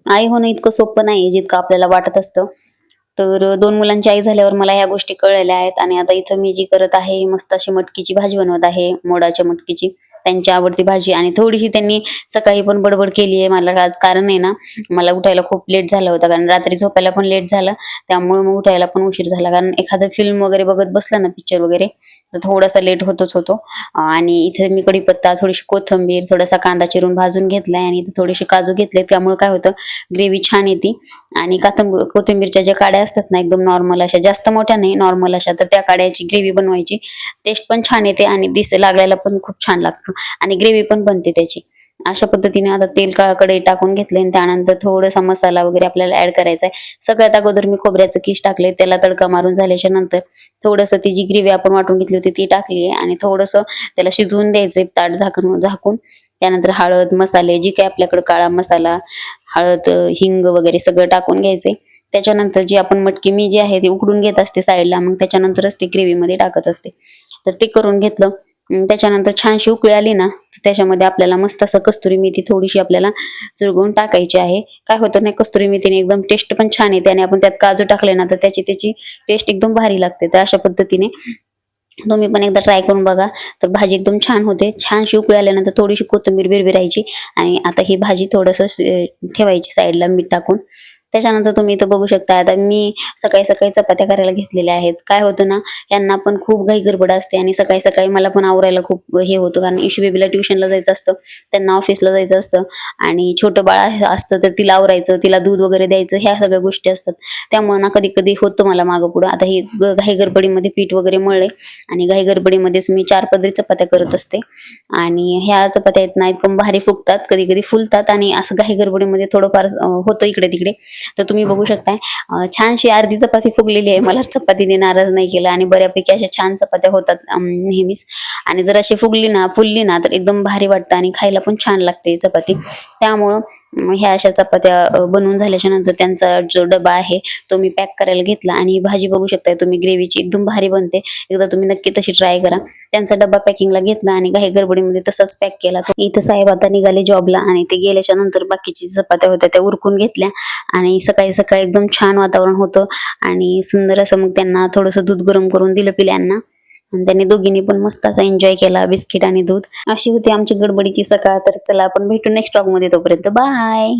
आई होणं इतकं सोपं नाही जितकं आपल्याला वाटत असतं. तर 2 मुलांची आई झाल्यावर मला ह्या गोष्टी कळलेल्या आहेत आणि आता इथं मी जी करत आहे, मस्त अशी मटकीची भाजी बनवत आहे, मोडाच्या मटकीची. त्यांची आवडती भाजी आणि थोडीशी त्यांनी सकाळी पण बडबड केली आहे. मला आज कारण आहे ना, मला उठायला खूप लेट झालं होतं कारण रात्री झोपायला पण लेट झालं. त्यामुळे मग उठायला पण उशीर झाला. कारण एखादं फिल्म वगैरे बघत बसला ना, पिक्चर वगैरे, तर थोडासा लेट होतोच होतो. आणि इथे मी कढीपत्ता, थोडीशी कोथिंबीर, थोडासा कांदा चिरून भाजून घेतलाय आणि इथे थोडेसे काजू घेतले. त्यामुळे काय होतं, ग्रेव्ही छान येते. आणि कोथिंबीरच्या ज्या काड्या असतात ना, एकदम नॉर्मल अशा, जास्त मोठ्या नाही, नॉर्मल अशा, तर त्या काड्याची ग्रेव्ही बनवायची. टेस्ट पण छान येते आणि लागायला पण खूप छान लागतं आणि ग्रेव्ही पण बनते त्याची. अशा पद्धतीने आता तेल कढईत टाकून घेतले आणि त्यानंतर थोडासा मसाला वगैरे आपल्याला ऍड करायचा आहे. सगळ्यात अगोदर मी खोबऱ्याचं किस टाकले, त्याला तडका मारून झाल्याच्या नंतर थोडंसं ती जी ग्रेव्ही आपण वाटून घेतली होती ती टाकली आहे आणि थोडंसं त्याला शिजवून द्यायचंय ताट झाकून. त्यानंतर हळद, मसाले, जी काही आपल्याकडे काळा मसाला, हळद, हिंग वगैरे सगळं टाकून घ्यायचंय. त्याच्यानंतर जी आपण मटकी मी जी आहे ती उकडून घेत असते साईडला, मग त्याच्यानंतरच ती ग्रेव्हीमध्ये टाकत असते. तर ते करून घेतलं. त्याच्यानंतर छानशी उकळी आली ना, तर त्याच्यामध्ये आपल्याला मस्त असं कस्तुरी मेथी थोडीशी आपल्याला चुरगून टाकायची आहे. काय होतं नाही, कस्तुरी मेथीने एकदम टेस्ट पण छान येते आणि आपण त्यात काजू टाकले ना, तर त्याची टेस्ट एकदम भारी लागते. तर अशा पद्धतीने तुम्ही पण एकदा ट्राय करून बघा. तर भाजी एकदम छान होते. छानशी उकळी आल्यानंतर थोडीशी कोथिंबीर बिरबिरायची आणि आता ही भाजी थोडंसं ठेवायची साईडला मीठ टाकून. त्याच्यानंतर तुम्ही इथं बघू शकता, आता मी सकाळी-सकाळी चपात्या करायला घेतलेल्या आहेत. काय होतं ना, यांना पण खूप घाई-गडबड असते आणि सकाळी-सकाळी मला पण आवरायला खूप हे होतं कारण इशू बेबीला ट्युशनला जायचं असतं, त्यांना ऑफिसला जायचं असतं आणि छोटं बाळ असतं तर तिला आवरायचं, तिला दूध वगैरे द्यायचं, ह्या सगळ्या गोष्टी असतात. त्यामुळे ना कधी-कधी होतं मला मागं-पुढं. आता ही घाई-गडबडीमध्ये पीठ वगैरे मळले आणि घाई-गडबडीमध्येच मी 4 पदरी चपात्या करत असते आणि ह्या चपात्या आहेत ना, एकदम भारी फुगतात, कधी-कधी फुलतात आणि असं घाई-गडबडीमध्ये थोडंफार होतं इकडे-तिकडे. तर तुम्ही बघू शकताय, छानशी अर्धी चपाती फुगलेली आहे. मला चपातीने नाराज नाही केलं आणि बऱ्यापैकी अशा छान चपात्या होतात नेहमीच. आणि जर अशी फुलली ना तर एकदम भारी वाटतं आणि खायला पण छान लागते चपाती. त्यामुळं ह्या अशा चपात्या बनवून झाल्याच्या नंतर त्यांचा जो डबा आहे तो मी पॅक करायला घेतला आणि ही भाजी बघू शकताय तुम्ही, ग्रेव्हीची एकदम भारी बनते. एकदा तुम्ही नक्की तशी ट्राय करा. त्यांचा डबा पॅकिंगला घेतला आणि घाई गडबडीमध्ये तसाच पॅक केला. इथं साहेब आता निघाले जॉबला आणि ते गेल्याच्या नंतर बाकीची चपात्या होत्या त्या उरकून घेतल्या आणि सकाळी-सकाळी एकदम छान वातावरण होतं आणि सुंदर असं मग त्यांना थोडंसं दूध गरम करून दिलं पिल्यांना आणि त्यांनी दोघींनी पण मस्त असा एन्जॉय केला, बिस्किट आणि दूध. अशी होती आमची गडबडीची सकाळ. तर चला आपण भेटू नेक्स्ट व्लॉग मध्ये, तोपर्यंत बाय.